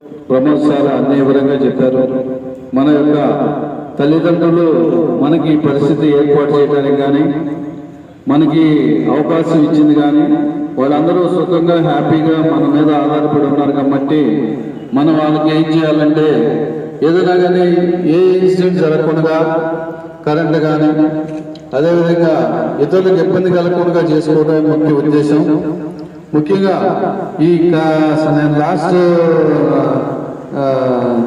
Pramod sir అన్ని వివరంగా చెప్పారు. మన యొక్క తల్లిదండ్రులు మనకి ఈ పరిస్థితి ఏర్పాటు చేయడానికి కానీ మనకి అవకాశం ఇచ్చింది కానీ వాళ్ళందరూ సుఖంగా హ్యాపీగా మన మీద ఆధారపడి ఉన్నారు కాబట్టి మనం వాళ్ళకి ఏం చేయాలంటే ఏదైనా కానీ ఏ ఇన్సిడెంట్ జరగకుండా కరెంట్ కానీ అదేవిధంగా ఇతరులకు ఇబ్బంది కలగకుండా చేసుకోవడం ముఖ్య ఉద్దేశం. ముఖ్యంగా ఈ నేను లాస్ట్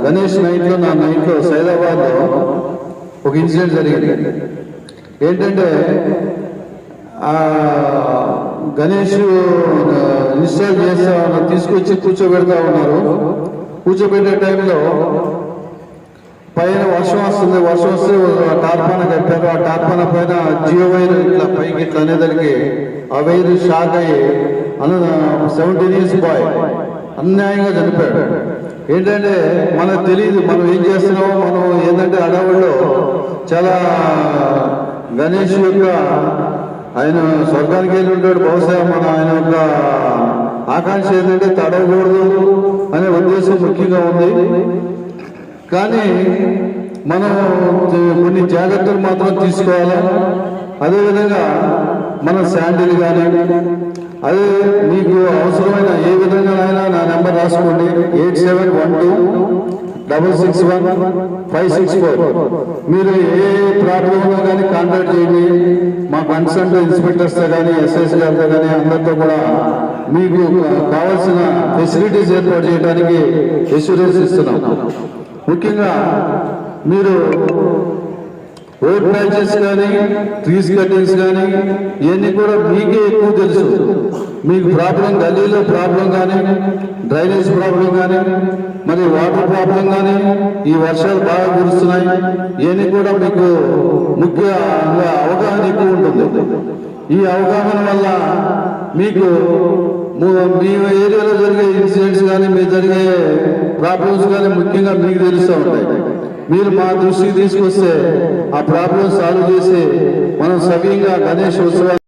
గణేష్ నైట్లో నా నైట్లో సైదాబాద్లో ఒక ఇన్సిడెంట్ జరిగింది. ఏంటంటే గణేష్ ఇన్స్టాల్ చేస్తా తీసుకొచ్చి కూర్చోబెడతా ఉన్నారు. కూర్చోబెట్టే టైంలో పైన వర్షం వస్తుంది. వర్షం వస్తే టార్పాన కట్టారు. ఆ టార్పాన పైన జియో వైర్ ఇట్లా పైకి ఇట్లా అనేదానికి ఆ వైర్ షాక్ అయ్యి 17 years బాయ్ అన్యాయంగా చనిపోయాడు. ఏంటంటే మనకు తెలియదు మనం ఏం చేస్తున్నామో. మనం ఏంటంటే అడవుల్లో చాలా గణేష్ యొక్క ఆయన స్వర్గానికి వెళ్ళి ఉంటాడు. బహుశా మన ఆయన యొక్క ఆకాంక్ష ఏంటంటే తడవకూడదు అనే ఉద్దేశం ముఖ్యంగా ఉంది. కానీ మనం కొన్ని జాగ్రత్తలు మాత్రం తీసుకోవాలి. అదేవిధంగా మన శాండిల్ కానీ అదే మీకు అవసరమైన ఏ విధంగానైనా నా నెంబర్ రాసుకోండి. 8712661564. మీరు ఏ ప్రాబ్లంలో కానీ కాంటాక్ట్ చేయండి. మా కన్సల్ట్ ఇన్స్పెక్టర్స్తో కానీ ఎస్ఎస్ గారితో కానీ అందరితో కూడా మీకు కావాల్సిన ఫెసిలిటీస్ ఏర్పాటు చేయడానికి ఎష్యూరెన్స్ ఇస్తున్నాం. ముఖ్యంగా మీరు రోడ్ ప్యాచెస్ కానీ ట్రీస్ కటింగ్స్ కానీ ఇవన్నీ కూడా మీకే ఎక్కువ తెలుసు. మీకు ప్రాబ్లం గల్లీలో ప్రాబ్లం కానీ డ్రైనేజ్ ప్రాబ్లం కానీ మరి వాటర్ ప్రాబ్లం కానీ ఈ వర్షాలు బాగా కురుస్తున్నాయి. ఇవన్నీ కూడా మీకు ముఖ్యంగా అవగాహన ఎక్కువ ఉంటుంది. ఈ అవగాహన వల్ల మీకు మీ ఏరియాలో జరిగే ఇన్సిడెంట్స్ కానీ మీరు జరిగే ప్రాబ్లమ్స్ కానీ ముఖ్యంగా మీకు తెలుస్తూ ఉంటాయి. మీరు మా దృష్టికి తీసుకొస్తే ఆ ప్రాబ్లం సాల్వ్ చేసి మనం సవ్యంగా గణేష్ ఉత్సవాలు